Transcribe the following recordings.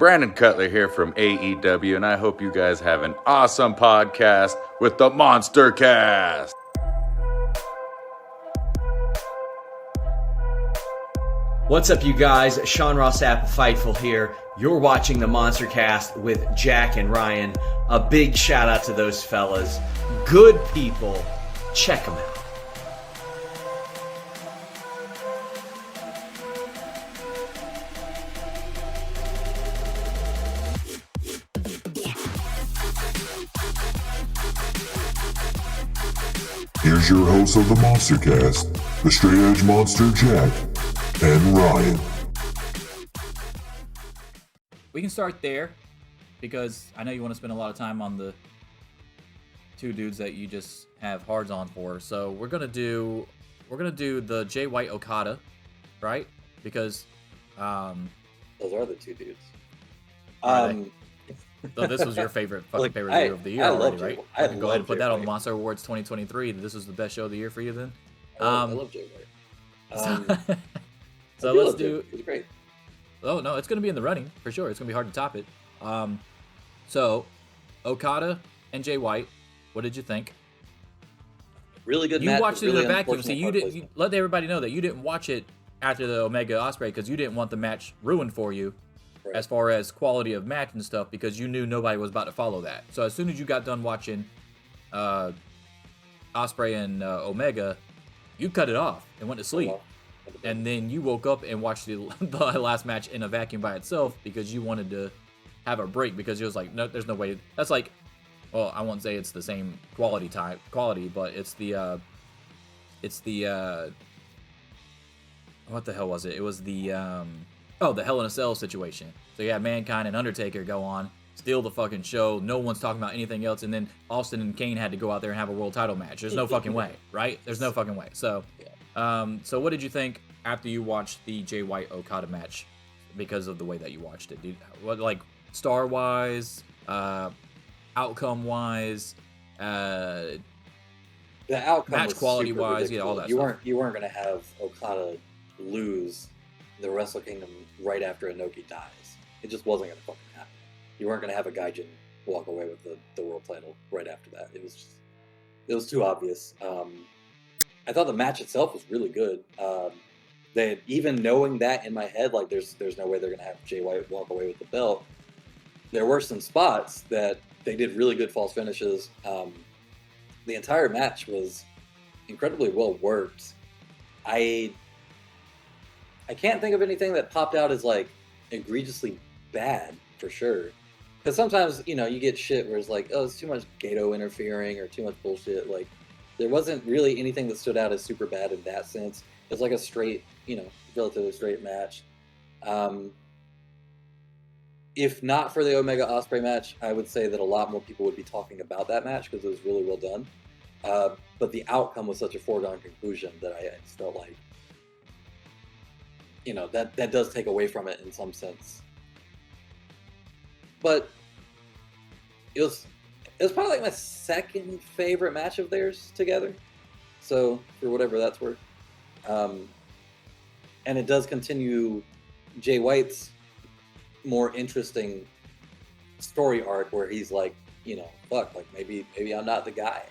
Brandon Cutler here from AEW, and I hope you guys have an awesome podcast with the MonsterCast. What's up, you guys? Sean Ross Sapp, Fightful here. You're watching the MonsterCast with Jack and Ryan. A big shout out to those fellas. Good people. Check them out. Here's your host of the MonsterCast, the Straight Edge Monster, Jack and Ryan. We can start there because I know you want to spend a lot of time on the two dudes that you just have hards on for. So we're gonna do the Jay White Okada, right? Because those are the two dudes. So this was your favorite favorite review of the year already, right? I can go ahead and put that on the Monster Awards 2023. This was the best show of the year for you then? I love Jay White. So let's do. He's great. Oh no, it's gonna be in the running for sure. It's gonna be hard to top it. So Okada and Jay White, what did you think? Really good you match. You watched it really in a vacuum, so you let everybody know that you didn't watch it after the Omega Ospreay because you didn't want the match ruined for you. Right. As far as quality of match and stuff, because you knew nobody was about to follow that. So as soon as you got done watching Ospreay and Omega, you cut it off and went to sleep. And then you woke up and watched the last match in a vacuum by itself because you wanted to have a break because you was like, no, there's no way. That's like, well, I won't say it's the same quality, but it's the what the hell was it? It was the the Hell in a Cell situation. So you had Mankind and Undertaker go on, steal the fucking show. No one's talking about anything else. And then Austin and Kane had to go out there and have a world title match. There's no fucking way, right? There's no fucking way. So, so what did you think after you watched the Jay White Okada match because of the way that you watched it? What, like, star-wise, outcome-wise, the outcome match quality-wise, all that stuff. You weren't going to have Okada lose the Wrestle Kingdom right after Inoki dies. It just wasn't going to fucking happen. You weren't going to have a Gaijin walk away with the world title right after that. It was too obvious. I thought the match itself was really good. That even knowing that in my head, like there's no way they're going to have Jay White walk away with the belt. There were some spots that they did really good false finishes. The entire match was incredibly well worked. I can't think of anything that popped out as like egregiously bad for sure. Because sometimes, you get shit where it's like, oh, it's too much Gato interfering or too much bullshit. Like, there wasn't really anything that stood out as super bad in that sense. It was like a straight, relatively straight match. If not for the Omega Ospreay match, I would say that a lot more people would be talking about that match because it was really well done. But the outcome was such a foregone conclusion that I just felt like, that does take away from it in some sense. But it was probably like my second favorite match of theirs together. So for whatever that's worth. And it does continue Jay White's more interesting story arc where he's like, fuck, like maybe I'm not the guy.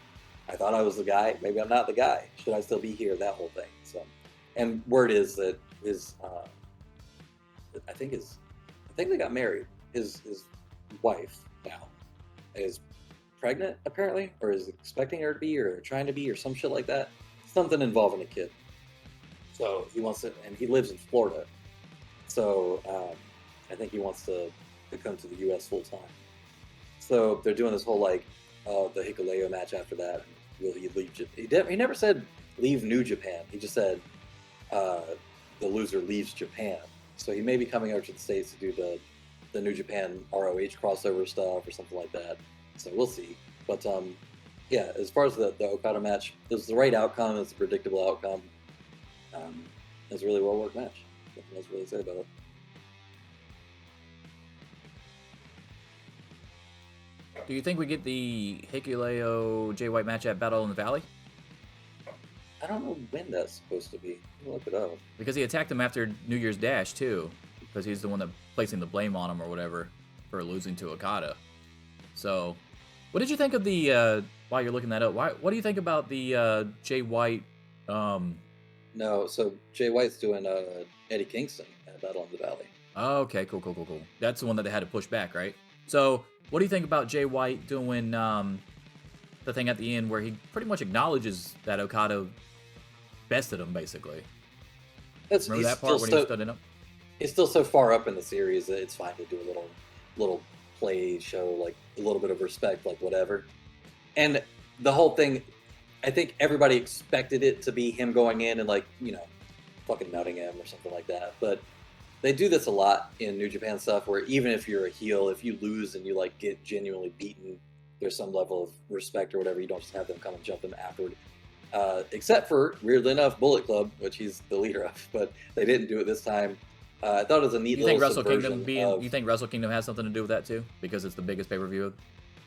I thought I was the guy, maybe I'm not the guy. Should I still be here? That whole thing. So, and word is that I think they got married. His wife now is pregnant apparently, or is expecting her to be, or trying to be, or some shit like that. Something involving a kid. So he wants to, and he lives in Florida. So I think he wants to come to the U.S. full time. So they're doing this whole the Hikuleo match after that. Will he leave? He never said leave New Japan. He just said the loser leaves Japan. So he may be coming over to the States to do the New Japan ROH crossover stuff or something like that. So we'll see. But as far as the Okada match, it was the right outcome. It's a predictable outcome. It was a really well worked match. Nothing else to really say about it. Do you think we get the Hikuleo Jay White match at Battle in the Valley? I don't know when that's supposed to be. I'll look it up. Because he attacked him after New Year's Dash, too. because he's the one that placing the blame on him or whatever for losing to Okada. So, what did you think of the? While you're looking that up, what do you think about the Jay White? No, so Jay White's doing Eddie Kingston at Battle in the Valley. Okay, cool. That's the one that they had to push back, right? So, what do you think about Jay White doing the thing at the end where he pretty much acknowledges that Okada bested him, basically? Remember that part when he stood up? He's still so far up in the series that it's fine to do a little play, show like a little bit of respect, like whatever. And the whole thing, I think everybody expected it to be him going in and like, fucking nutting him or something like that. But they do this a lot in New Japan stuff where even if you're a heel, if you lose and you like get genuinely beaten, there's some level of respect or whatever. You don't just have them come and jump them afterward. Except for, weirdly enough, Bullet Club, which he's the leader of, but they didn't do it this time. I thought it was a neat little subversion. You think Wrestle Kingdom has something to do with that too? Because it's the biggest pay-per-view?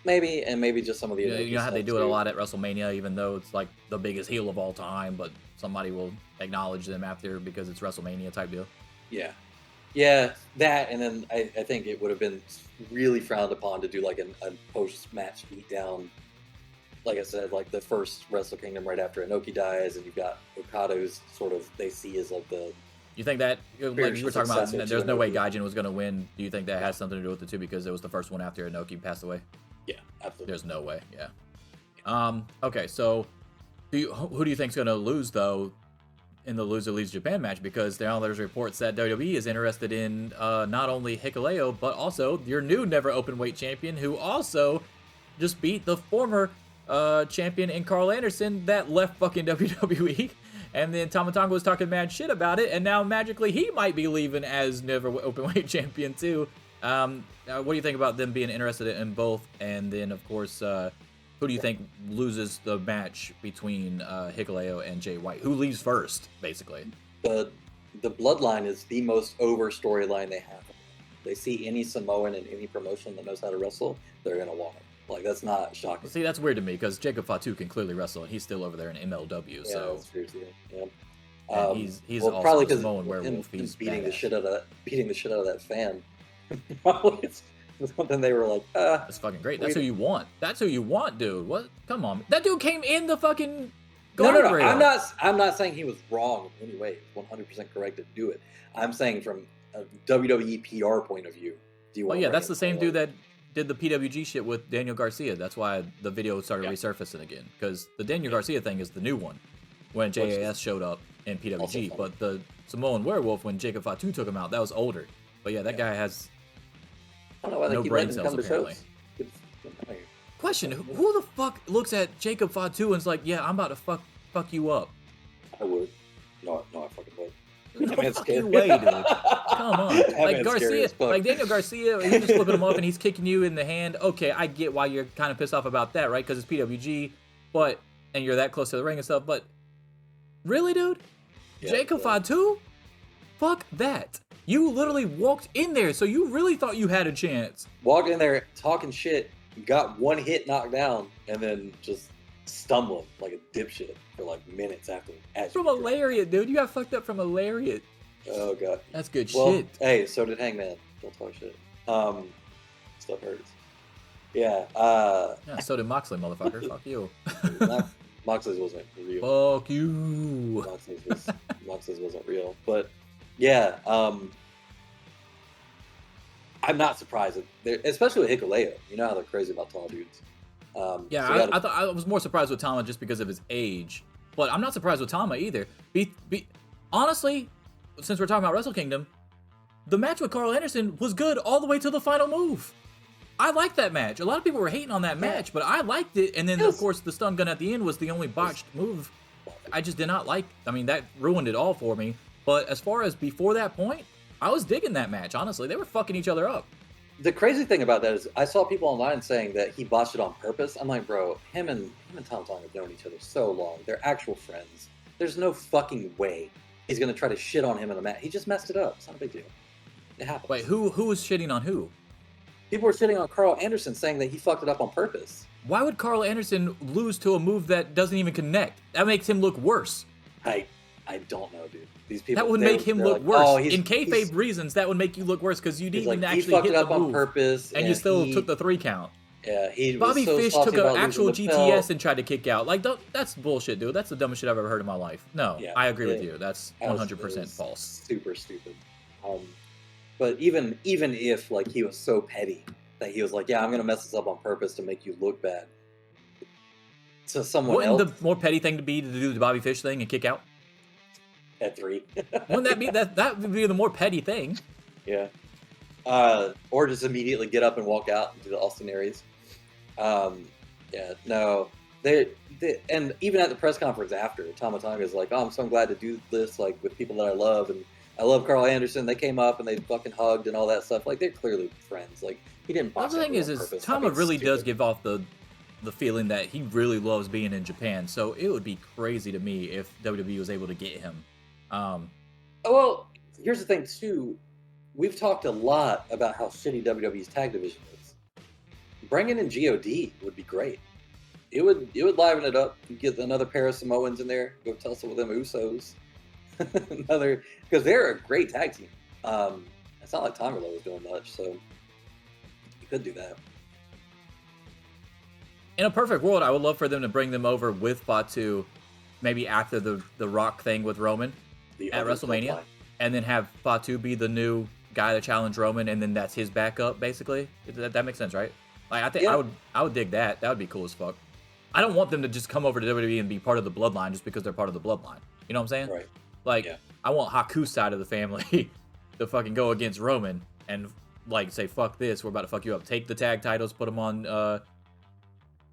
Maybe, and maybe just some of the... You know how they do it a lot at WrestleMania, even though it's like the biggest heel of all time, but somebody will acknowledge them after because it's WrestleMania type deal? Yeah, that, and then I think it would have been really frowned upon to do like a post-match beatdown. Like I said, like the first Wrestle Kingdom right after Inoki dies, and you've got Okada, who's sort of they see as like the... You think that, like you were talking about, there's no way Gaijin was going to win. Do you think that has something to do with it too because it was the first one after Inoki passed away? Yeah, absolutely. There's no way, yeah. Okay, so who do you think's going to lose, though, in the Loser Leaves Japan match? Because there's reports that WWE is interested in not only Hikuleo, but also your new Never Openweight champion, who also just beat the former champion in Carl Anderson that left fucking WWE. And then Tama Tonga was talking mad shit about it, and now magically he might be leaving as Never Openweight champion too. What do you think about them being interested in both? And then, of course, who do you think loses the match between Hikuleo and Jay White? Who leaves first, basically? The Bloodline is the most over storyline they have. They see any Samoan in any promotion that knows how to wrestle, they're going to want it. Like, that's not shocking. See, that's weird to me, because Jacob Fatu can clearly wrestle, and he's still over there in MLW, yeah, so... That's true, too. Yeah. He's well, also probably a Samoan werewolf. He's beating badass. the shit out of that fan. Probably it's something they were like, That's fucking great. That's who you want. That's who you want, dude. What? Come on. That dude came in the fucking guardrail. No. I'm not saying he was wrong in any way. He's 100% correct to do it. I'm saying from a WWE PR point of view. Do you want? Well, yeah, that's the same dude that did the PWG shit with Daniel Garcia. That's why the video started resurfacing again. Because the Daniel Garcia thing is the new one when JAS showed up in PWG. But the Samoan werewolf, when Jacob Fatu took him out, that was older. But yeah, that guy has I don't know why they no keep brain letting him cells, come to apparently. shows. Question, who the fuck looks at Jacob Fatu and is like, yeah, I'm about to fuck you up? I would. No, I fucking would. No That man's fucking scary. way, dude. Come on. That Like man's scary Garcia, as fuck. like Daniel Garcia, he's just flipping him off and he's kicking you in the hand. Okay, I get why you're kind of pissed off about that, right? Because it's PWG, and you're that close to the ring and stuff, but really, dude? Yeah, Jacob yeah. Fatu? Fuck that. You literally walked in there, so you really thought you had a chance. Walked in there talking shit, got one hit knocked down, and then just stumbling like a dipshit for like minutes after. From a lariat, dude. You got fucked up from a lariat. Oh god. That's good Well, shit. hey, so did Hangman. Don't talk shit. Stuff hurts. Yeah. Yeah, so did Moxley, motherfucker. Fuck you. Moxley's wasn't real. Fuck you. Moxley's wasn't real. But yeah, I'm not surprised, especially with Hikuleo. You know how they're crazy about tall dudes. Yeah, so I thought I was more surprised with Tama just because of his age, but I'm not surprised with Tama either. Honestly, since we're talking about Wrestle Kingdom, the match with Carl Anderson was good all the way to the final move. I liked that match. A lot of people were hating on that match, but I liked it. And then, of course, the stun gun at the end was the only botched move. I just did not like. I mean, that ruined it all for me. But as far as before that point, I was digging that match, honestly. They were fucking each other up. The crazy thing about that is I saw people online saying that he botched it on purpose. I'm like, bro, him and Tom Tong have known each other so long. They're actual friends. There's no fucking way he's going to try to shit on him in a match. He just messed it up. It's not a big deal. It happens. Wait, who was shitting on who? People were shitting on Carl Anderson saying that he fucked it up on purpose. Why would Carl Anderson lose to a move that doesn't even connect? That makes him look worse. I don't know, dude. These people That would make him look worse. In kayfabe reasons, that would make you look worse because you didn't even actually hit the move, on purpose, and you still took the 3 count. Yeah, Bobby was so Fish salty took an about actual losing the GTS belt. and tried to kick out. Like, that's bullshit, dude. That's the dumbest shit I've ever heard in my life. No, Yeah, I agree with you. That's 100% false. Super stupid. But even if like he was so petty that he was like, yeah, I'm gonna mess this up on purpose to make you look bad. To someone Wouldn't else, the more petty thing to be to do the Bobby Fish thing and kick out? at 3. Wouldn't that be that would be the more petty thing? Yeah. Or just immediately get up and walk out and do the Austin Aries. Yeah, no. They and even at the press conference after, Tama Tonga's like, oh, I'm so glad to do this like with people that I love, and I love Carl Anderson. They came up and they fucking hugged and all that stuff. Like, they're clearly friends. Like, he didn't box The thing is Tama really does give off the feeling that he really loves being in Japan. So it would be crazy to me if WWE was able to get him. Well, here's the thing too. We've talked a lot about how shitty WWE's tag division is. Bringing in God would be great. It would liven it up. You get another pair of Samoans in there. Go tussle with them Usos. Because they're a great tag team. It's not like Tonga was doing much, so you could do that. In a perfect world, I would love for them to bring them over with Fatu, maybe after the Rock thing with Roman at WrestleMania, and then have Fatu be the new guy that challenged Roman, and then that's his backup, basically. That makes sense, right? Like, I think I would dig that. That would be cool as fuck. I don't want them to just come over to WWE and be part of the bloodline just because they're part of the bloodline. You know what I'm saying? Right. Like, I want Haku's side of the family to fucking go against Roman and like say, fuck this, we're about to fuck you up. Take the tag titles, put them on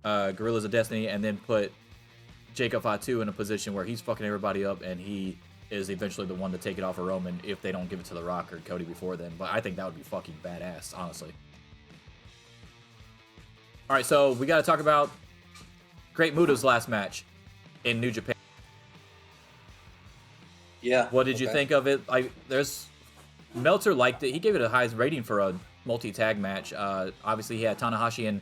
Gorillas of Destiny, and then put Jacob Fatu in a position where he's fucking everybody up, and he is eventually the one to take it off of Roman if they don't give it to The Rock or Cody before then. But I think that would be fucking badass, honestly. All right, so we got to talk about Great Muta's last match in New Japan. Yeah. What did you think of it? Meltzer liked it. He gave it a highest rating for a multi-tag match. Obviously, he had Tanahashi and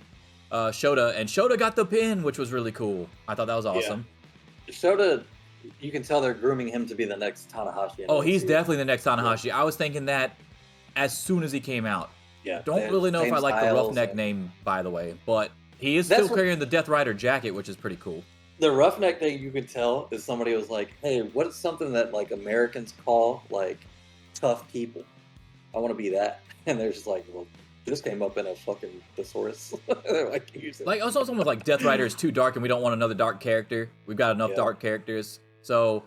Shota, and Shota got the pin, which was really cool. I thought that was awesome. Yeah. Shota, you can tell they're grooming him to be the next Tanahashi. Oh, he's definitely the next Tanahashi. Yeah. I was thinking that as soon as he came out. Yeah. Don't really know if I like the Roughneck name, by the way, but he is still carrying the Death Rider jacket, which is pretty cool. The Roughneck thing you could tell is somebody was like, hey, what is something that like Americans call like tough people? I want to be that. And they're just like, well, this came up in a fucking thesaurus. Like also someone like Death Rider is too dark and we don't want another dark character. We've got enough dark characters. So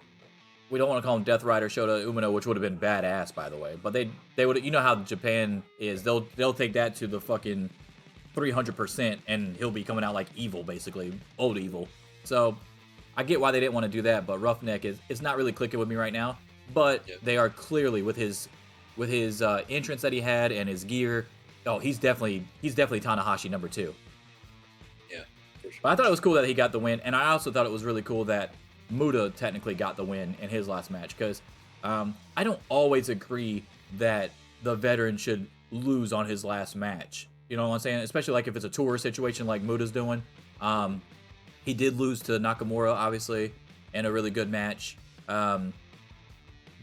we don't want to call him Death Rider Shota Umino, which would have been badass, by the way. But they would, you know how Japan is. They'll take that to the fucking 300%, and he'll be coming out like evil, basically, old evil. So I get why they didn't want to do that. But Roughneck is not really clicking with me right now. But they are clearly with his entrance that he had and his gear. Oh, he's definitely Tanahashi number 2. Yeah, for sure. But I thought it was cool that he got the win, and I also thought it was really cool that Muta technically got the win in his last match, because I don't always agree that the veteran should lose on his last match. You know what I'm saying? Especially like if it's a tour situation like Muta's doing. He did lose to Nakamura, obviously, in a really good match.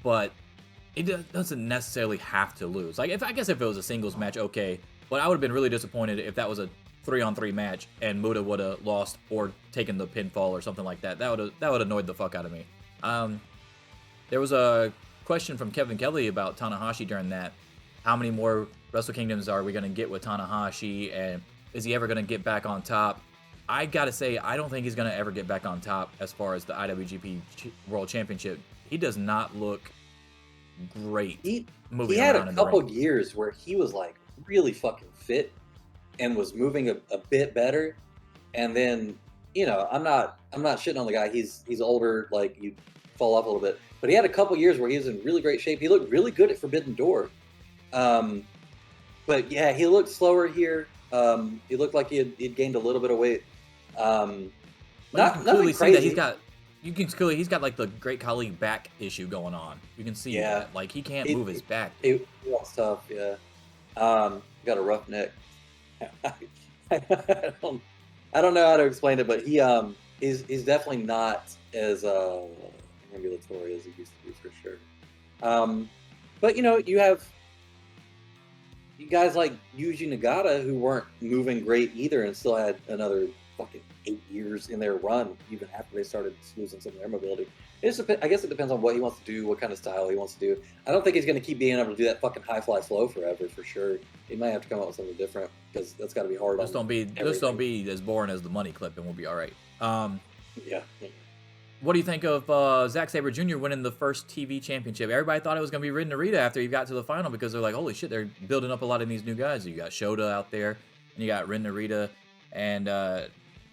But it doesn't necessarily have to lose. Like, if it was a singles match, okay. But I would have been really disappointed if that was a 3-on-3 match and Muta would have lost or taken the pinfall or something like that. That would annoyed the fuck out of me. There was a question from Kevin Kelly about Tanahashi during that. How many more Wrestle Kingdoms are we going to get with Tanahashi, and is he ever going to get back on top? I gotta say, I don't think he's going to ever get back on top as far as the IWGP World Championship. He does not look great. He had a couple years where he was like really fucking fit and was moving a bit better, and then I'm not shitting on the guy. He's older, like you fall off a little bit, but he had a couple years where he was in really great shape. He looked really good at Forbidden Door, but yeah, he looked slower here. He looked like he'd gained a little bit of weight. Nothing crazy. You can clearly he's got like the Great Khali back issue going on. You can see that. Like he can't move his back. It was tough, yeah. Got a rough neck. I don't know how to explain it, but he's definitely not as ambulatory as he used to be for sure. But you have guys like Yuji Nagata who weren't moving great either, and still had another fucking 8 years in their run, even after they started losing some of their mobility. I guess it depends on what he wants to do, what kind of style he wants to do. I don't think he's going to keep being able to do that fucking high fly flow forever, for sure. He might have to come up with something different, because that's got to be hard. Just don't be as boring as the money clip, and we'll be all right. Yeah. What do you think of Zack Sabre Jr. winning the first TV championship? Everybody thought it was going to be Rin Narita after he got to the final, because they're like, holy shit, they're building up a lot of these new guys. You got Shota out there, and you got Rin Narita, and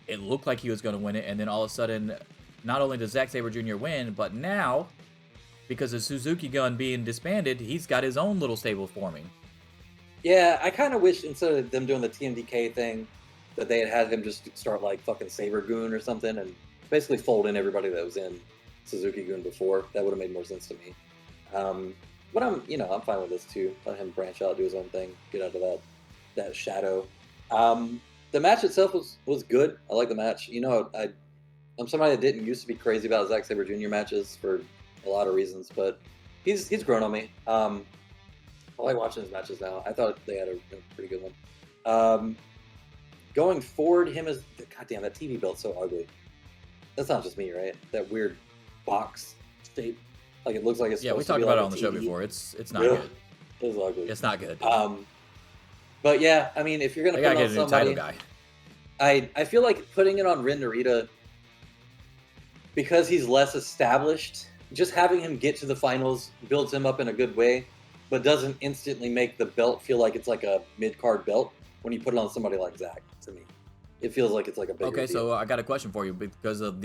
it looked like he was going to win it, and then all of a sudden, not only does Zack Sabre Jr. win, but now, because of Suzuki Gun being disbanded, he's got his own little stable forming. Yeah, I kind of wish, instead of them doing the TMDK thing, that they had him just start like fucking Saber Goon or something, and basically fold in everybody that was in Suzuki Gun before. That would have made more sense to me. But I'm fine with this too. Let him branch out, do his own thing, get out of that shadow. The match itself was good. I like the match. I'm somebody that didn't used to be crazy about Zack Sabre Jr. matches for a lot of reasons, but he's grown on me. I like watching his matches now. I thought they had a pretty good one. Going forward, goddamn, that TV belt's so ugly. That's not just me, right? That weird box shape. Like, it looks like it's supposed we to talked be about like it on the show TV. before. It's not good. It's ugly. It's not good. But yeah, I mean, if you're gonna They put gotta it get on a new somebody, title guy. I feel like putting it on Rin Narita, because he's less established, just having him get to the finals builds him up in a good way, but doesn't instantly make the belt feel like it's like a mid-card belt when you put it on somebody like Zack, to me. It feels like it's like a bigger Okay, deal. so I got a question for you because of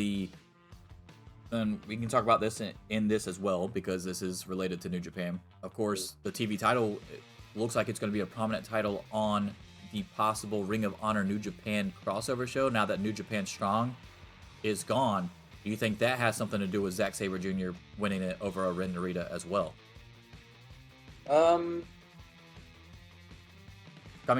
and we can talk about this in this as well, because this is related to New Japan. Of course, the TV title looks like it's going to be a prominent title on the possible Ring of Honor New Japan crossover show. Now that New Japan Strong is gone, do you think that has something to do with Zack Sabre Jr. winning it over a Rin Narita as well? I mean,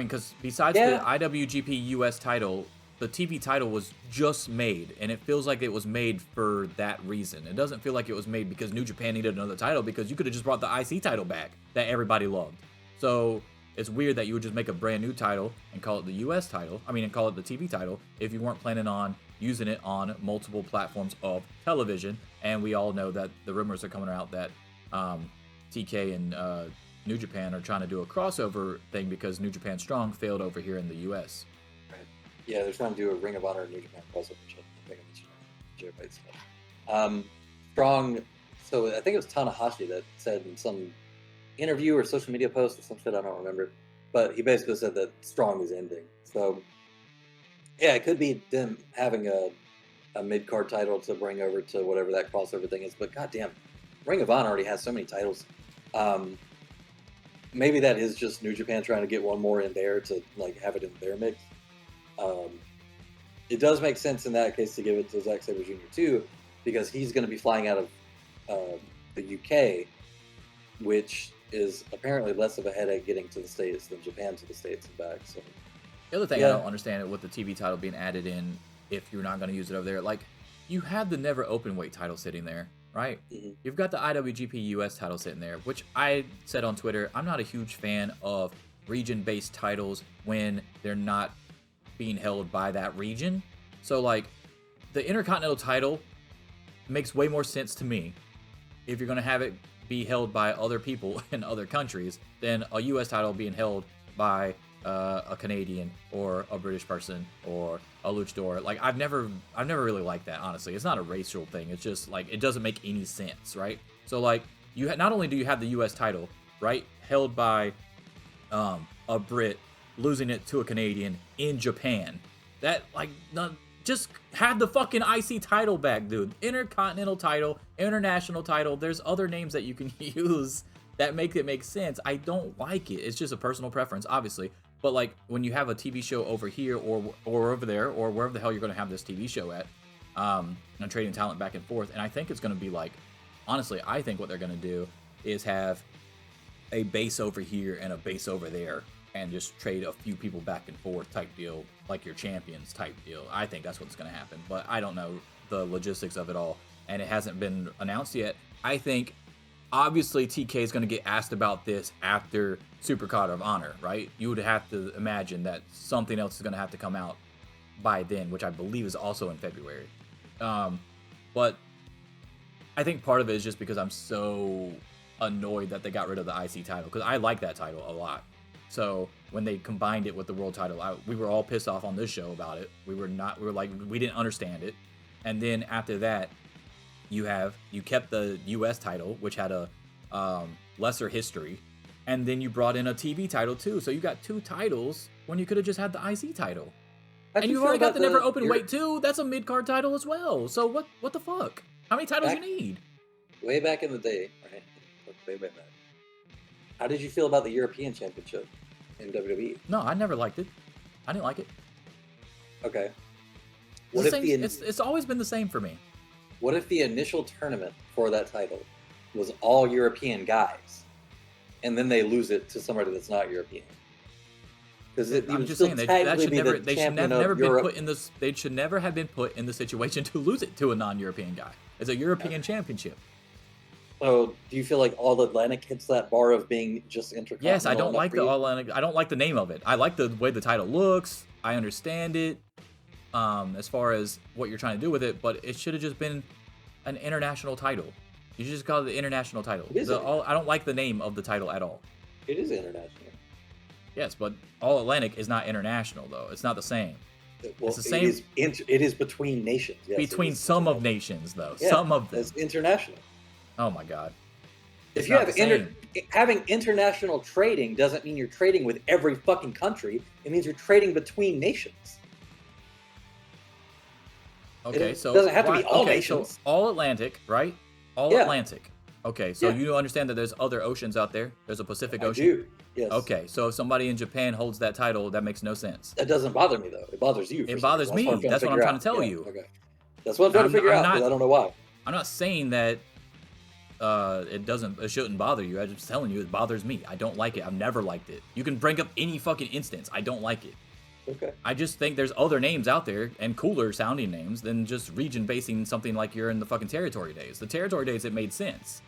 because besides the IWGP US title, the TV title was just made, and it feels like it was made for that reason. It doesn't feel like it was made because New Japan needed another title, because you could have just brought the IC title back that everybody loved. So it's weird that you would just make a brand new title and call it the US title. And call it the TV title if you weren't planning on using it on multiple platforms of television. And we all know that the rumors are coming out that TK and New Japan are trying to do a crossover thing because New Japan Strong failed over here in the US. Right. Yeah, they're trying to do a Ring of Honor New Japan crossover show. I think I mentioned that. Strong, so I think it was Tanahashi that said in some interview or social media post or some shit, I don't remember, but he basically said that Strong is ending. So yeah, it could be them having a mid-card title to bring over to whatever that crossover thing is, but goddamn, Ring of Honor already has so many titles. Maybe that is just New Japan trying to get one more in there to like have it in their mix. It does make sense in that case to give it to Zack Sabre Jr. too, because he's going to be flying out of the UK, which is apparently less of a headache getting to the States than Japan to the States and back. So the other thing I don't understand with the TV title being added in, if you're not going to use it over there, like you have the never open weight title sitting there, right? Mm-hmm. You've got the IWGP US title sitting there, which I said on Twitter, I'm not a huge fan of region-based titles when they're not being held by that region. So like the Intercontinental title makes way more sense to me if you're going to have it be held by other people in other countries than a US title being held by a Canadian or a British person or a luchador. Like I've never really liked that, honestly. It's not a racial thing. It's just like it doesn't make any sense, right? So like you not only do you have the US title, right, held by a Brit losing it to a Canadian in Japan. That like just have the fucking IC title back, dude. Intercontinental title, international title. There's other names that you can use that make it make sense. I don't like it. It's just a personal preference, obviously. But like when you have a TV show over here or over there or wherever the hell you're going to have this TV show at, and trading talent back and forth. And I think it's going to be like, honestly, I think what they're going to do is have a base over here and a base over there, and just trade a few people back and forth type deal, like your champions type deal. I think that's what's going to happen, but I don't know the logistics of it all. and it hasn't been announced yet. I think obviously TK is going to get asked about this after Supercard of Honor, right? You would have to imagine that something else is going to have to come out by then, which I believe is also in February. But I think part of it is just because I'm so annoyed that they got rid of the IC title, because I like that title a lot. So when they combined it with the world title, we were all pissed off on this show about it. We were like, we didn't understand it. And then after that, you kept the US title, which had a lesser history, and then you brought in a TV title too. So you got 2 titles when you could have just had the IC title. And you've already got the Never Open Weight too. That's a mid-card title as well. So what the fuck? How many titles you need? Way back in the day, right? Way back. How did you feel about the European Championship in WWE? No, I never liked it. I didn't like it. Okay. It's always been the same for me. What if the initial tournament for that title was all European guys, and then they lose it to somebody that's not European? Because I'm just saying they should never have been put in the situation to lose it to a non-European guy. It's a European championship. So, do you feel like All Atlantic hits that bar of being just intercontinental? Yes, I don't like the All Atlantic. I don't like the name of it. I like the way the title looks. I understand it, as far as what you're trying to do with it, but it should have just been an international title. You should just call it the international title. I don't like the name of the title at all. It is international. Yes, but All Atlantic is not international, though. It's not the same. Well, it's the same. It is between nations. Yes, between some of nations, though. Yeah, some of them. It's international. Oh my God. If you have having international trading doesn't mean you're trading with every fucking country. It means you're trading between nations. Okay, so it doesn't have to be all nations. So All Atlantic, right? All Atlantic. Okay, so you understand that there's other oceans out there. There's a Pacific Ocean. I do. Yes. Okay, so if somebody in Japan holds that title, that makes no sense. That doesn't bother me though. It bothers you. It bothers me. That's what I'm trying to tell you. Okay. That's what I'm trying to figure out. I don't know why. I'm not saying that it shouldn't bother you. I'm just telling you it bothers me. I don't like it. I've never liked it. You can bring up any fucking instance. I don't like it. Okay. I just think there's other names out there and cooler sounding names than just region basing something like you're in the fucking territory days. The territory days, it made sense.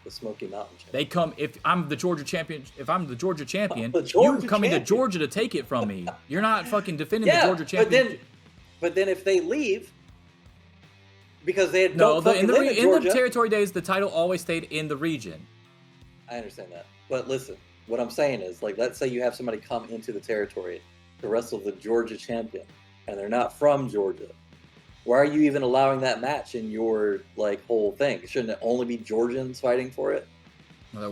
The Smoky Mountain champion. They come if I'm the Georgia champion. If I'm the Georgia champion, you're coming to Georgia to take it from me. You're not fucking defending the Georgia champion. But then if they leave, because they had in the territory days, the title always stayed in the region. I understand that, but listen, what I'm saying is, like, let's say you have somebody come into the territory to wrestle the Georgia champion, and they're not from Georgia. Why are you even allowing that match in your whole thing? Shouldn't it only be Georgians fighting for it? Well, there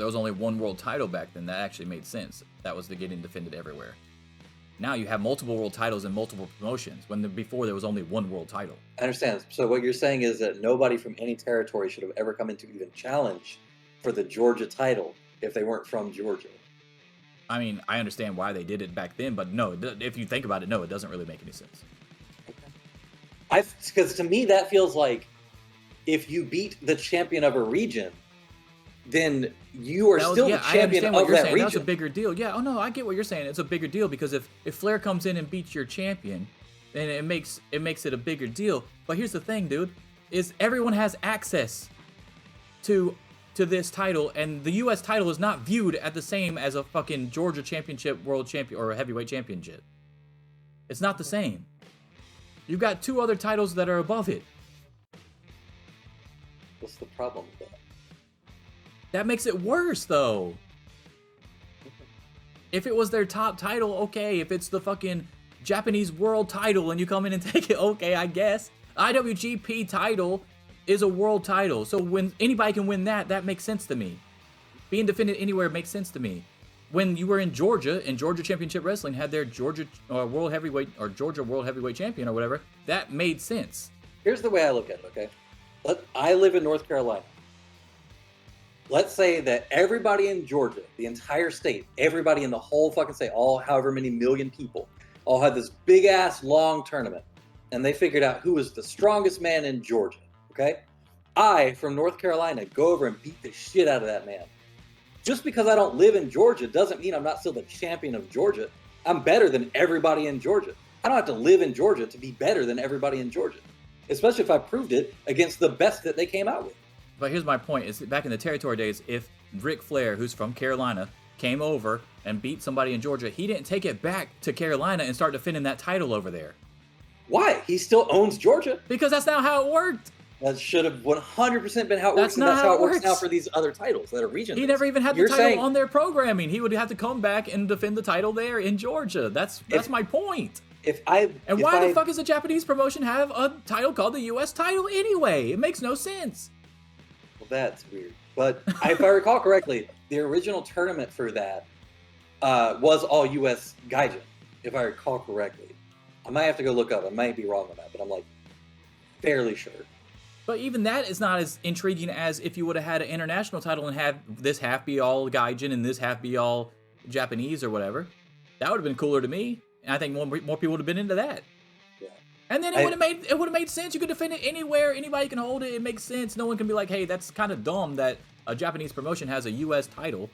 was only one world title back then. That actually made sense. That was the getting defended everywhere. Now you have multiple world titles and multiple promotions, when before there was only one world title. I understand. So what you're saying is that nobody from any territory should have ever come into even challenge for the Georgia title if they weren't from Georgia. I mean, I understand why they did it back then, but no, if you think about it, no, it doesn't really make any sense. Because to me, that feels like if you beat the champion of a region, then you are still the champion of that region. That's a bigger deal. Yeah, oh no, I get what you're saying. It's a bigger deal because if Flair comes in and beats your champion, then it makes it a bigger deal. But here's the thing, dude, is everyone has access to this title, and the U.S. title is not viewed at the same as a fucking Georgia Championship, World Champion, or a Heavyweight Championship. It's not the same. You've got 2 other titles that are above it. What's the problem with that? That makes it worse, though. If it was their top title, okay. If it's the fucking Japanese world title and you come in and take it, okay, I guess. IWGP title is a world title. So when anybody can win that makes sense to me. Being defended anywhere makes sense to me. When you were in Georgia, and Georgia Championship Wrestling had their Georgia World Heavyweight or Georgia World Heavyweight Champion or whatever, that made sense. Here's the way I look at it, okay? I live in North Carolina. Let's say that everybody in Georgia, the entire state, everybody in the whole fucking state, all however many million people, all had this big ass long tournament, and they figured out who was the strongest man in Georgia, okay? I, from North Carolina, go over and beat the shit out of that man. Just because I don't live in Georgia doesn't mean I'm not still the champion of Georgia. I'm better than everybody in Georgia. I don't have to live in Georgia to be better than everybody in Georgia. especially if I proved it against the best that they came out with. But here's my point: is back in the territory days, if Ric Flair, who's from Carolina, came over and beat somebody in Georgia, he didn't take it back to Carolina and start defending that title over there. Why? He still owns Georgia. Because that's not how it worked. That should have 100% been how it works, and that's how it works now for these other titles that are regional. He never even had the title on their programming. He would have to come back and defend the title there in Georgia. That's my point. Why the fuck does a Japanese promotion have a title called the U.S. title anyway? It makes no sense. Well, that's weird. But if I recall correctly, the original tournament for that was all U.S. Gaijin, if I recall correctly. I might have to go look up. I might be wrong on that, but I'm like fairly sure. But even that is not as intriguing as if you would have had an international title and have this half be all Gaijin and this half be all Japanese or whatever. That would have been cooler to me. And I think more people would have been into that. Yeah. And then it would have made sense. You could defend it anywhere. Anybody can hold it. It makes sense. No one can be like, hey, that's kind of dumb that a Japanese promotion has a U.S. title.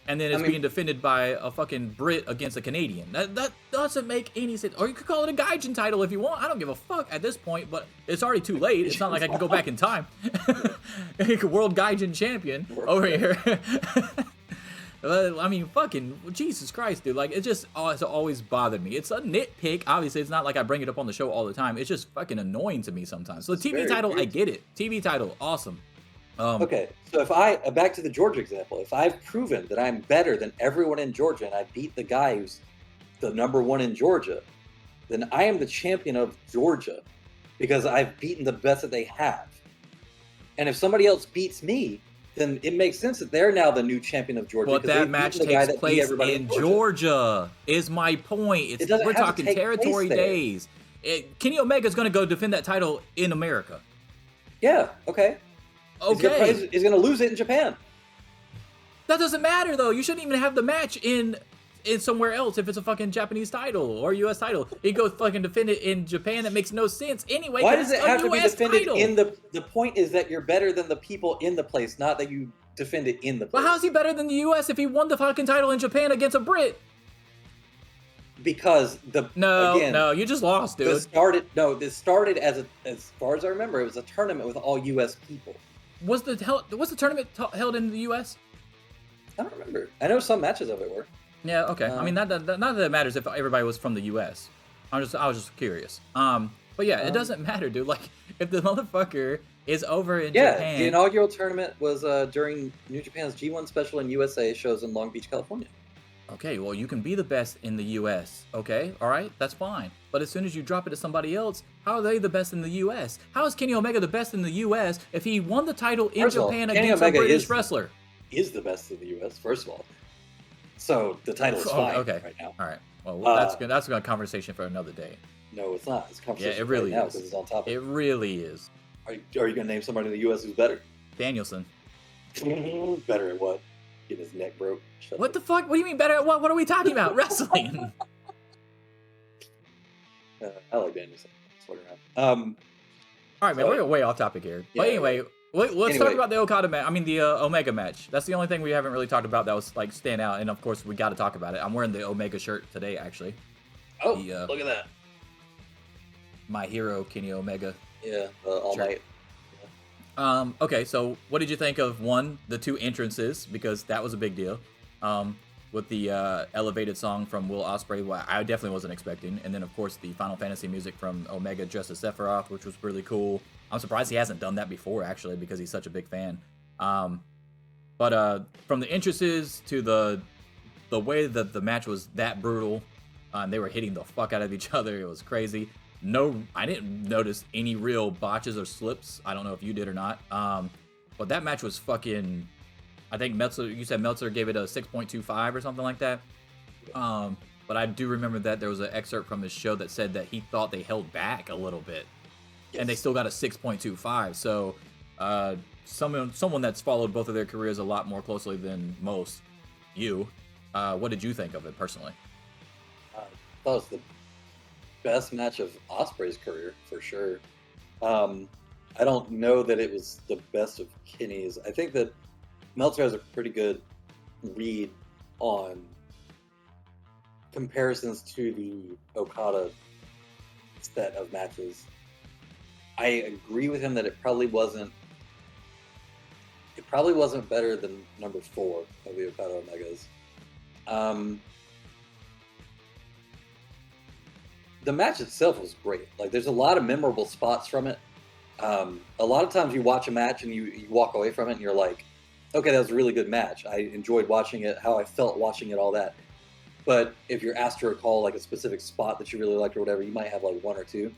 And then it's being defended by a fucking Brit against a Canadian. That doesn't make any sense. Or you could call it a Gaijin title if you want. I don't give a fuck at this point, but it's already too late. It's not like I can go back in time. World Gaijin champion over here. I mean, fucking Jesus Christ, dude. Like, it's always bothered me. It's a nitpick. Obviously, it's not like I bring it up on the show all the time. It's just fucking annoying to me sometimes. So the TV title, I get it. TV title, awesome. Okay, so if back to the Georgia example, if I've proven that I'm better than everyone in Georgia and I beat the guy who's the number one in Georgia, then I am the champion of Georgia because I've beaten the best that they have. And if somebody else beats me, then it makes sense that they're now the new champion of Georgia. But that match takes place in Georgia, is my point. We're talking territory days. Kenny Omega's going to go defend that title in America. Yeah, okay. Okay. He's going to lose it in Japan. That doesn't matter, though. You shouldn't even have the match in somewhere else if it's a fucking Japanese title or U.S. title. He goes fucking defend it in Japan. That makes no sense anyway. Why does it have to be defended in the point is that you're better than the people in the place, not that you defend it in the place. Well, how's he better than the U.S. if he won the fucking title in Japan against a Brit? Because you just lost, dude. This started as far as I remember, it was a tournament with all U.S. people. Was the tournament held in the U.S.? I don't remember. I know some matches of it were. Yeah, okay. I mean, not that it matters if everybody was from the U.S. I was just curious. But yeah, it doesn't matter, dude. Like, if the motherfucker is over in Japan. The inaugural tournament was during New Japan's G1 Special in USA shows in Long Beach, California. Okay, well, you can be the best in the U.S., okay? All right? That's fine. But as soon as you drop it to somebody else, how are they the best in the U.S.? How is Kenny Omega the best in the U.S. if he won the title in Japan against a British wrestler? Is the best in the U.S., first of all. So the title is fine right now. All right. Well, that's a conversation for another day. No, it's not. It's a conversation it really right now is. because it's on top of it. It really is. Are you going to name somebody in the U.S. who's better? Danielson. Better at what? Getting his neck broke. What the fuck? What do you mean better at what? What are we talking about? Wrestling. I like Danielson. All right, man. We're way off topic here. Yeah, but anyway, let's talk about the Okada match. I mean, the Omega match. That's the only thing we haven't really talked about that was like stand out. And of course, we got to talk about it. I'm wearing the Omega shirt today, actually. Oh, look at that. My hero, Kenny Omega. Yeah, All Might. Okay, so what did you think of the two entrances, because that was a big deal, with the elevated song from Will Ospreay, I definitely wasn't expecting, and then of course the Final Fantasy music from Omega dressed as Sephiroth, which was really cool. I'm surprised he hasn't done that before, actually, because he's such a big fan. But from the entrances to the way that the match was that brutal, they were hitting the fuck out of each other. It was crazy. No, I didn't notice any real botches or slips. I don't know if you did or not. But that match was fucking... I think you said Meltzer gave it a 6.25 or something like that. But I do remember that there was an excerpt from his show that said that he thought they held back a little bit. Yes. And they still got a 6.25. So someone that's followed both of their careers a lot more closely than most, what did you think of it personally? That was the best match of Ospreay's career for sure. I don't know that it was the best of Kenny's. I think that Meltzer has a pretty good read on comparisons to the Okada set of matches. I agree with him that it probably wasn't better than number 4 of the Okada Omegas. The match itself was great. Like, there's a lot of memorable spots from it. A lot of times you watch a match and you walk away from it and you're like, okay, that was a really good match. I enjoyed watching it, how I felt watching it, all that. But if you're asked to recall like a specific spot that you really liked or whatever, you might have like 1 or 2.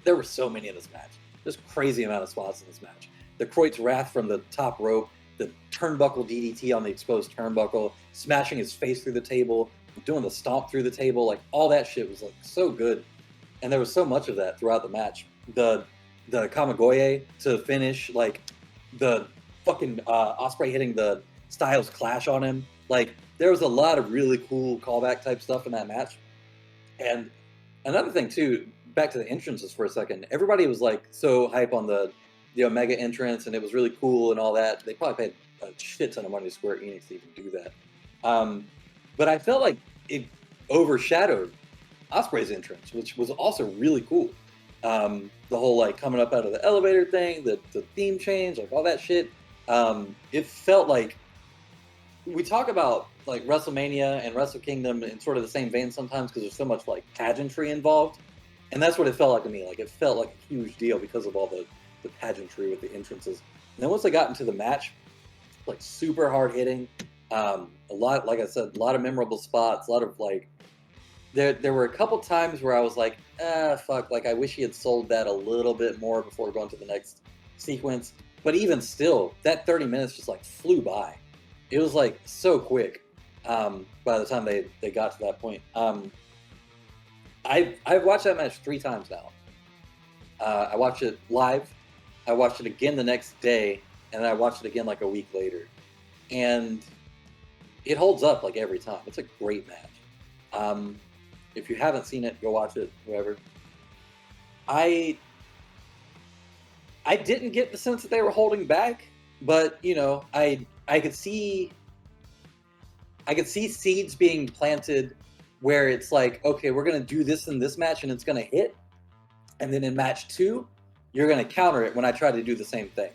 There were so many in this match. There's crazy amount of spots in this match. The Kreutz Wrath from the top rope, the turnbuckle DDT on the exposed turnbuckle, smashing his face through the table, doing the stomp through the table, like all that shit was like so good. And there was so much of that throughout the match. The Kamigoye to finish, like the fucking Ospreay hitting the Styles Clash on him. Like, there was a lot of really cool callback type stuff in that match. And another thing too, back to the entrances for a second, everybody was like so hype on the Omega entrance, and it was really cool and all that. They probably paid a shit ton of money to Square Enix to even do that. But I felt like it overshadowed Ospreay's entrance, which was also really cool. The whole like coming up out of the elevator thing, the theme change, like all that shit. It felt like, we talk about like WrestleMania and Wrestle Kingdom in sort of the same vein sometimes because there's so much like pageantry involved, and that's what it felt like to me. Like, it felt like a huge deal because of all the pageantry with the entrances. And then once I got into the match, like super hard hitting, a lot, like I said, a lot of memorable spots, a lot of like, there were a couple times where I was like, fuck, like I wish he had sold that a little bit more before going to the next sequence. But even still, that 30 minutes just like flew by. It was like so quick by the time they got to that point. I've watched that match 3 times now. I watched it live, I watched it again the next day, and then I watched it again like a week later. And it holds up like every time. It's a great match. If you haven't seen it, go watch it, whatever. I didn't get the sense that they were holding back, but you know, I could see seeds being planted where it's like, okay, we're gonna do this in this match and it's gonna hit, and then in match 2, you're gonna counter it when I try to do the same thing,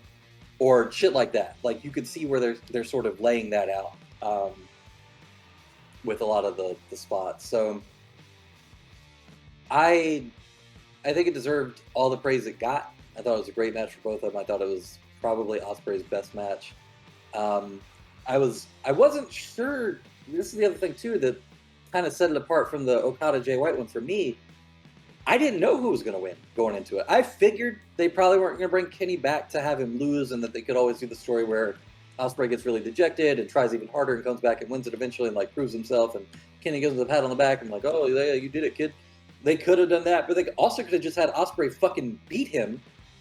or shit like that. Like, you could see where they're sort of laying that out with a lot of the spots. So I think it deserved all the praise it got. I thought it was a great match for both of them. I thought it was probably Ospreay's best match. I wasn't sure. This is the other thing too that kind of set it apart from the Okada Jay White one for me. I didn't know who was going to win going into it. I figured they probably weren't going to bring Kenny back to have him lose, and that they could always do the story where Ospreay gets really dejected and tries even harder and comes back and wins it eventually and like proves himself, and Kenny gives him a pat on the back and like, oh yeah, you did it, kid. They could have done that, but they also could have just had Ospreay fucking beat him,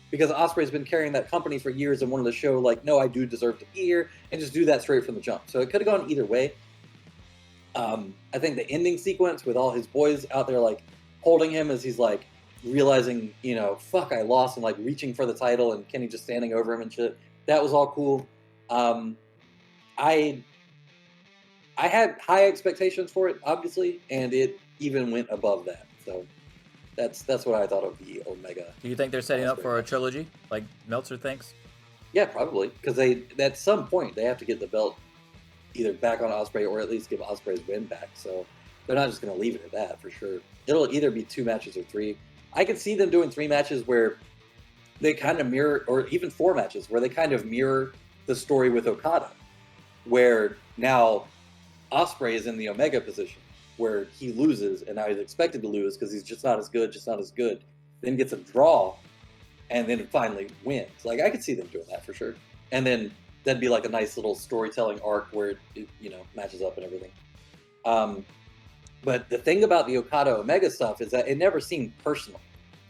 because Ospreay's been carrying that company for years and wanted to show like, no, I do deserve to be here, and just do that straight from the jump. So it could have gone either way. I think the ending sequence with all his boys out there like holding him as he's like realizing, you know, fuck, I lost, and like reaching for the title, and Kenny just standing over him and shit. That was all cool. I had high expectations for it, obviously, and it even went above that. So that's what I thought of the Omega. Do you think they're setting up for a trilogy, like Meltzer thinks? Yeah, probably, because they at some point they have to get the belt either back on Ospreay or at least give Ospreay's win back. So they're not just going to leave it at that for sure. It'll either be 2 matches or 3. I could see them doing 3 matches where they kind of mirror, or even 4 matches where they kind of mirror the story with Okada, where now Ospreay is in the Omega position, where he loses, and now he's expected to lose because he's just not as good, then gets a draw, and then finally wins. Like, I could see them doing that for sure. And then that'd be like a nice little storytelling arc where it you know, matches up and everything. But the thing about the Okada Omega stuff is that it never seemed personal.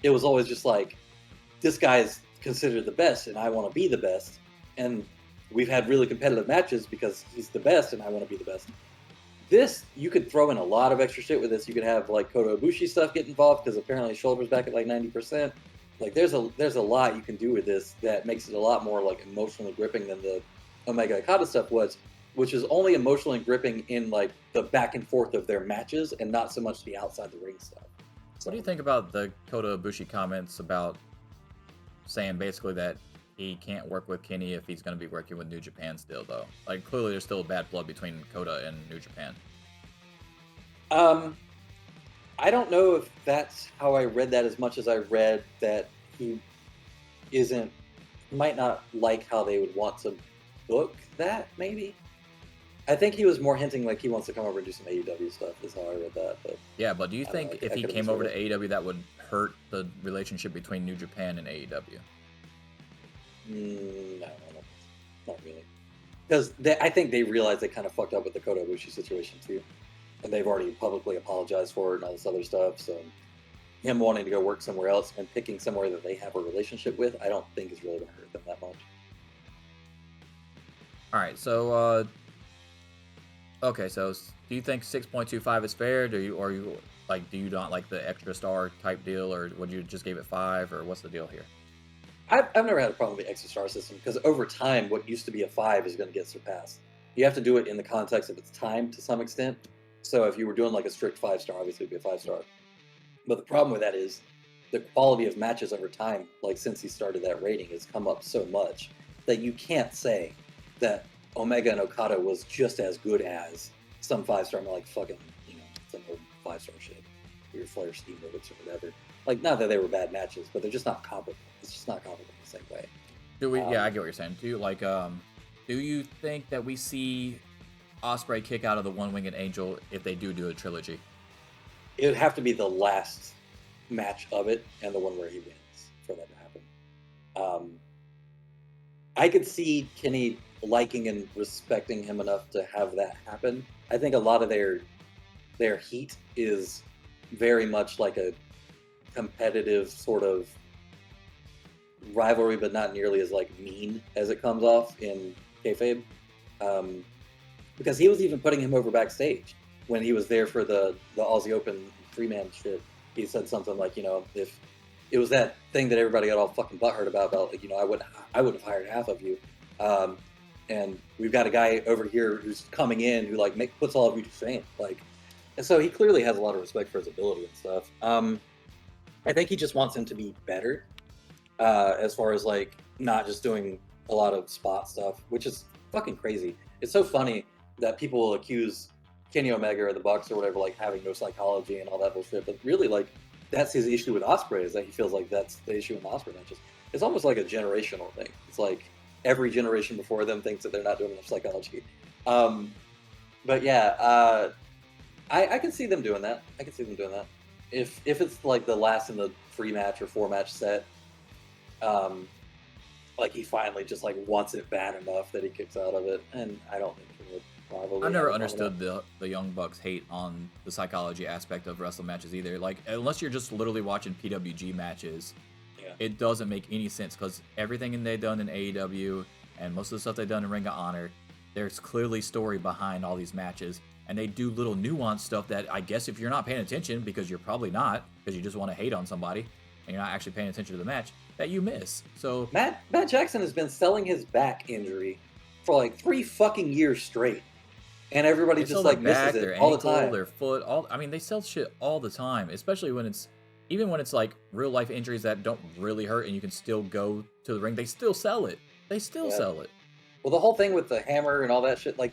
It was always just like, this guy's considered the best, and I want to be the best. And we've had really competitive matches because he's the best, and I want to be the best. This, you could throw in a lot of extra shit with this. You could have like Kota Ibushi stuff get involved because apparently his shoulder's back at like 90%. Like, there's a lot you can do with this that makes it a lot more like emotionally gripping than the Omega Okada stuff was, which is only emotionally gripping in like the back and forth of their matches and not so much the outside the ring stuff. So, what do you think about the Kota Ibushi comments about saying basically that he can't work with Kenny if he's going to be working with New Japan still, though. Like, clearly there's still bad blood between Kota and New Japan. I don't know if that's how I read that as much as I read that he might not like how they would want to book that, maybe. I think he was more hinting like he wants to come over and do some AEW stuff, is how I read that. But yeah, but do you think if he came over to AEW that would hurt the relationship between New Japan and AEW? No, not really. Because I think they realized they kind of fucked up with the Kota Ibushi situation too. And they've already publicly apologized for it and all this other stuff. So him wanting to go work somewhere else and picking somewhere that they have a relationship with, I don't think is really going to hurt them that much. All right, so okay, so do you think 6.25 is fair? Do you not like the extra star type deal, or would you just give it 5, or what's the deal here? I've never had a problem with the extra star system because over time, what used to be a 5 is going to get surpassed. You have to do it in the context of its time to some extent. So if you were doing like a strict 5-star, obviously it'd be a 5-star. But the problem with that is the quality of matches over time, like since he started that rating, has come up so much that you can't say that Omega and Okada was just as good as some 5-star, like fucking, some old 5-star shit. Your Flair Steamboats or whatever. Like, not that they were bad matches, but they're just not comparable. It's just not comparable in the same way. Yeah, I get what you're saying. Do you think that we see Ospreay kick out of the One-Winged Angel if they do a trilogy? It would have to be the last match of it and the one where he wins for that to happen. I could see Kenny liking and respecting him enough to have that happen. I think a lot of their heat is very much like a competitive sort of rivalry, but not nearly as like mean as it comes off in kayfabe. Because he was even putting him over backstage when he was there for the Aussie Open 3-man shit. He said something like, if it was that thing that everybody got all fucking butthurt about like, I would have hired half of you. And we've got a guy over here who's coming in who like puts all of you to shame. Like, and so he clearly has a lot of respect for his ability and stuff. I think he just wants him to be better, as far as like not just doing a lot of spot stuff, which is fucking crazy. It's so funny that people will accuse Kenny Omega or the Bucks or whatever, like having no psychology and all that bullshit. But really, like, that's his issue with Ospreay, is that he feels like that's the issue in the Ospreay matches. It's almost like a generational thing. It's like every generation before them thinks that they're not doing enough psychology. But yeah, I can see them doing that. If it's like the last in the 3-match or 4-match set, like he finally just like wants it bad enough that he kicks out of it, and I don't think he would probably. I've never understood the Young Bucks hate on the psychology aspect of wrestling matches either. Like, unless you're just literally watching PWG matches, it doesn't make any sense, because everything they've done in AEW and most of the stuff they've done in Ring of Honor, there's clearly story behind all these matches, and they do little nuanced stuff that I guess if you're not paying attention, because you're probably not, because you just want to hate on somebody and you're not actually paying attention to the match, that you miss. So Matt Jackson has been selling his back injury for like 3 fucking years straight, and everybody just like misses it their all ankle, the time. Their foot, they sell shit all the time, especially when it's like real life injuries that don't really hurt and you can still go to the ring. They still sell it. Sell it. Well, the whole thing with the hammer and all that shit, like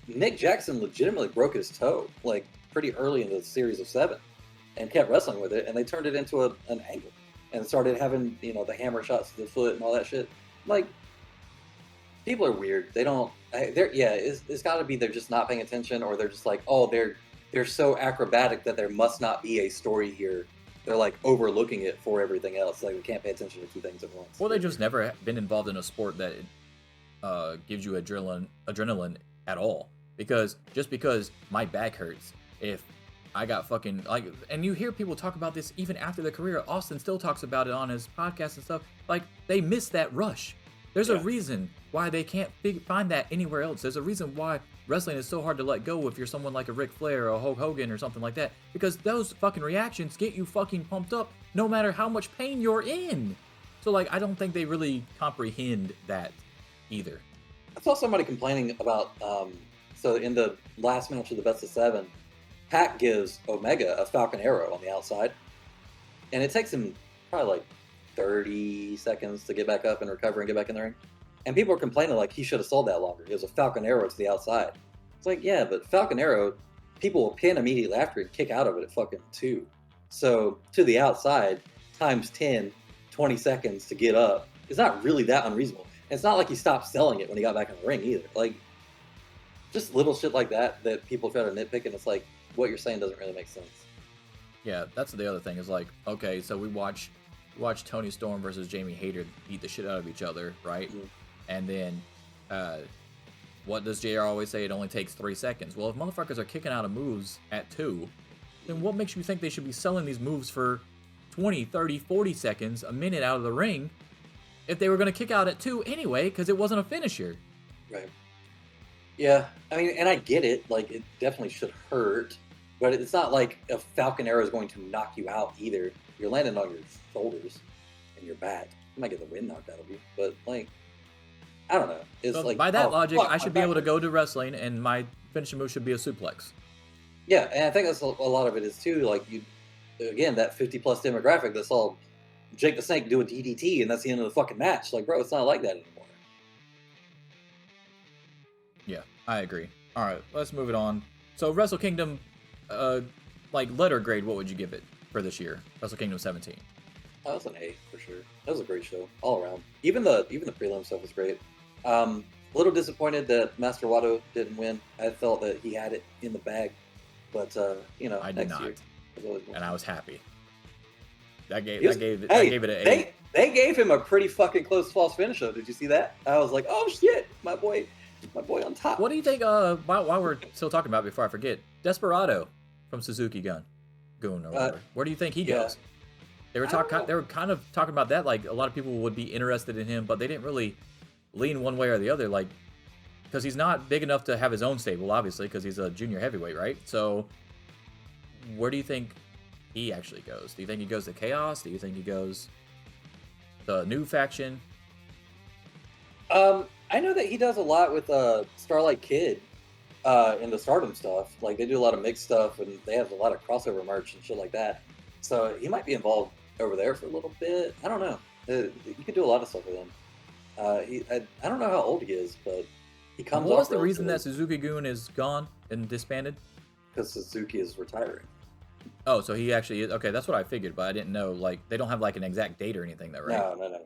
Nick Jackson legitimately broke his toe like pretty early in the series of 7 and kept wrestling with it, and they turned it into an angle and started having, the hammer shots to the foot and all that shit. Like, people are weird. They don't, it's got to be they're just not paying attention, or they're just like, oh, they're so acrobatic that there must not be a story here. They're like overlooking it for everything else. Like, we can't pay attention to 2 things at once. Well, they just never been involved in a sport that gives you adrenaline at all. Because just because my back hurts, if I got fucking like, and you hear people talk about this even after their career. Austin still talks about it on his podcast and stuff. Like, they miss that rush. There's a reason why they can't find that anywhere else. There's a reason why wrestling is so hard to let go if you're someone like a Ric Flair or a Hulk Hogan or something like that. Because those fucking reactions get you fucking pumped up no matter how much pain you're in. So, like, I don't think they really comprehend that either. I saw somebody complaining about, so in the last match of the best of 7, Pac gives Omega a Falcon Arrow on the outside. And it takes him probably like 30 seconds to get back up and recover and get back in the ring. And people are complaining like he should have sold that longer. It was a Falcon Arrow to the outside. It's like, yeah, but Falcon Arrow, people will pin immediately after and kick out of it at fucking 2. So to the outside, times 10, 20 seconds to get up is not really that unreasonable. And it's not like he stopped selling it when he got back in the ring either. Like, just little shit like that people try to nitpick, and it's like, what you're saying doesn't really make sense. Yeah, that's the other thing is like, okay, so we watch Tony Storm versus Jamie Hayter beat the shit out of each other, right? Mm-hmm. And then, what does JR always say? It only takes 3 seconds. Well, if motherfuckers are kicking out of moves at 2, then what makes you think they should be selling these moves for 20, 30, 40 seconds, a minute out of the ring, if they were going to kick out at 2 anyway, because it wasn't a finisher? Right. Yeah, I mean, and I get it. Like, it definitely should hurt, but it's not like a Falcon Arrow is going to knock you out either. You're landing on your shoulders and your back. You might get the wind knocked out of you, but like, I don't know. It's So like, by that oh, logic, fuck, I should my be able to back go to wrestling, and my finishing move should be a suplex. Yeah, and I think that's a lot of it is too. Like, you, again, that 50+ demographic that saw Jake the Snake do a DDT, and that's the end of the fucking match. Like, bro, it's not like that anymore. Yeah, I agree. All right, let's move it on. So Wrestle Kingdom, like letter grade, what would you give it for this year? Wrestle Kingdom 17. That was an A for sure. That was a great show all around. Even the prelim stuff was great. A little disappointed that Master Wato didn't win. I felt that he had it in the bag, but you know, I did next not, year, and I was happy. I gave He was- it hey, an A. They gave him a pretty fucking close false finish though. Did you see that? I was like, oh shit, my boy on top. What do you think? While we're still talking about it, before I forget, Desperado from Suzuki Goon or whatever. Where do you think he yeah. goes? They were I don't know. They were kind of talking about that. Like a lot of people would be interested in him, but they didn't really lean one way or the other. Like because he's not big enough to have his own stable, obviously, because he's a junior heavyweight, right? So where do you think he actually goes? Do you think he goes to Chaos? Do you think he goes the new faction? I know that he does a lot with Starlight Kid in the Stardom stuff. Like they do a lot of mixed stuff, and they have a lot of crossover merch and shit like that. So he might be involved over there for a little bit. I don't know. You could do a lot of stuff with him. I don't know how old he is, but he comes. What was the reason that Suzuki Goon is gone and disbanded? Because Suzuki is retiring. Oh, so he actually is. Okay, that's what I figured, but I didn't know. Like, they don't have like an exact date or anything, though, right? No.